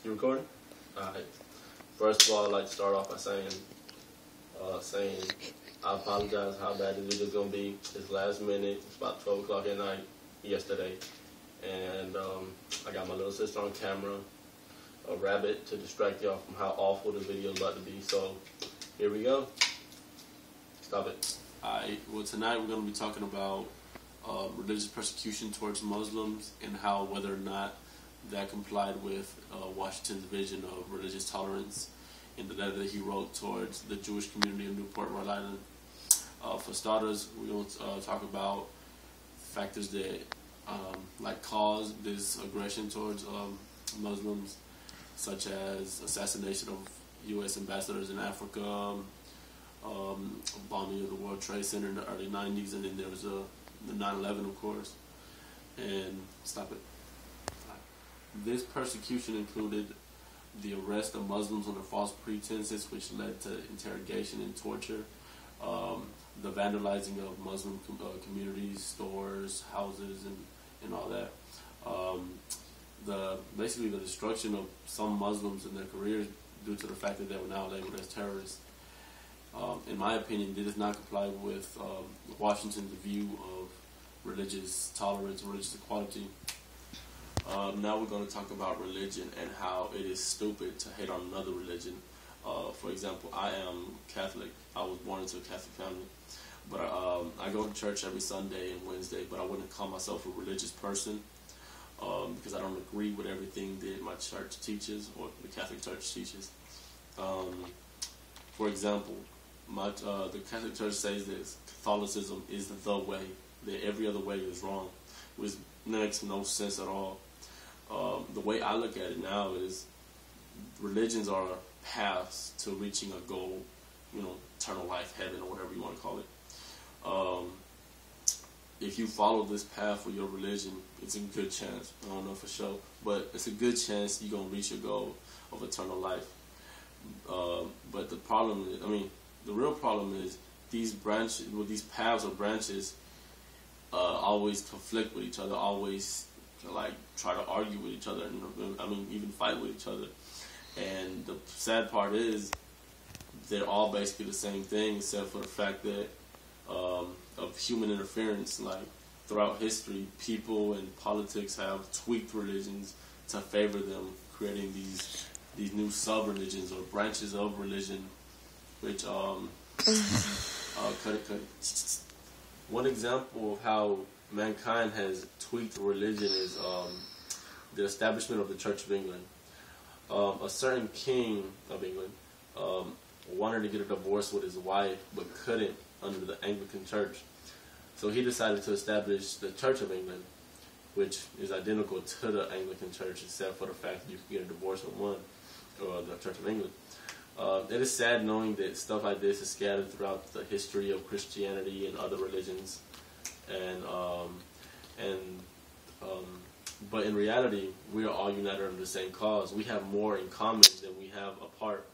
You recording? Alright. First of all, I'd like to start off by saying I apologize how bad this video is going to be. It's last minute. It's about 12 o'clock at night yesterday. And I got my little sister on camera, a rabbit, to distract y'all from how awful the video is about to be. So, here we go. Stop it. Alright, well tonight we're going to be talking about religious persecution towards Muslims and how whether or not that complied with Washington's vision of religious tolerance in the letter that he wrote towards the Jewish community of Newport, Rhode Island. For starters, we're going to talk about factors that like cause this aggression towards Muslims, such as assassination of U.S. ambassadors in Africa, bombing of the World Trade Center in the early 90s, and then there was the 9/11, of course. And stop it. This persecution included the arrest of Muslims under false pretenses, which led to interrogation and torture, the vandalizing of Muslim communities, stores, houses, and all that. Basically the destruction of some Muslims and their careers due to the fact that they were now labeled as terrorists. In my opinion, this does not comply with Washington's view of religious tolerance and religious equality. Now we're going to talk about religion and how it is stupid to hate on another religion. For example, I am Catholic. I was born into a Catholic family. But I go to church every Sunday and Wednesday, but I wouldn't call myself a religious person because I don't agree with everything that my church teaches or the Catholic Church teaches. For example, the Catholic Church says that Catholicism is the way, that every other way is wrong, which makes no sense at all. The way I look at it now is religions are paths to reaching a goal, eternal life, heaven, or whatever you want to call it. If you follow this path for your religion, it's a good chance. I don't know for sure, but it's a good chance you're going to reach your goal of eternal life. But the problem is, the real problem is these branches, these paths or branches always conflict with each other, always try to argue with each other, and even fight with each other. And the sad part is they're all basically the same thing, except for the fact that of human interference. Like throughout history, people and politics have tweaked religions to favor them, creating these new sub-religions or branches of religion, which One example of how mankind has tweaked religion is the establishment of the Church of England. A certain king of England wanted to get a divorce with his wife, but couldn't under the Anglican Church. So he decided to establish the Church of England, which is identical to the Anglican Church, except for the fact that you can get a divorce with one, or the Church of England. It is sad knowing that stuff like this is scattered throughout the history of Christianity and other religions, but in reality, we are all united under the same cause. We have more in common than we have apart.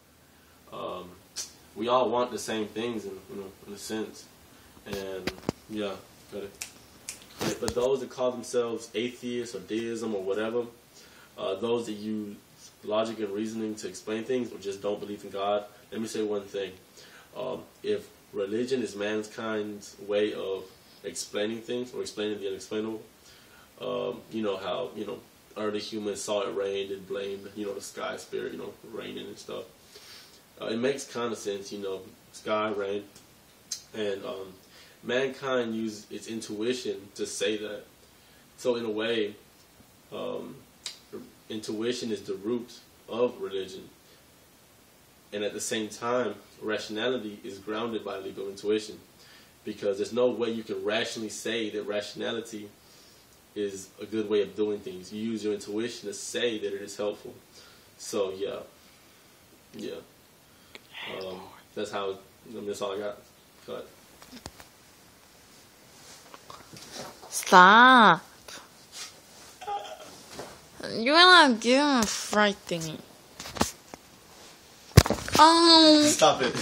We all want the same things, in a sense, and yeah, got it. But those that call themselves atheists or deism or whatever, those that use logic and reasoning to explain things or just don't believe in God, let me say one thing. If religion is mankind's way of explaining things or explaining the unexplainable, how early humans saw it rain and blamed the sky spirit raining and stuff. It makes kind of sense, sky, rain, and mankind used its intuition to say that. So in a way, intuition is the root of religion, and at the same time, rationality is grounded by legal intuition, because there's no way you can rationally say that rationality is a good way of doing things. You use your intuition to say that it is helpful. So yeah. That's how. That's all I got. Cut. Stop. You're not giving a fright thingy. Stop it.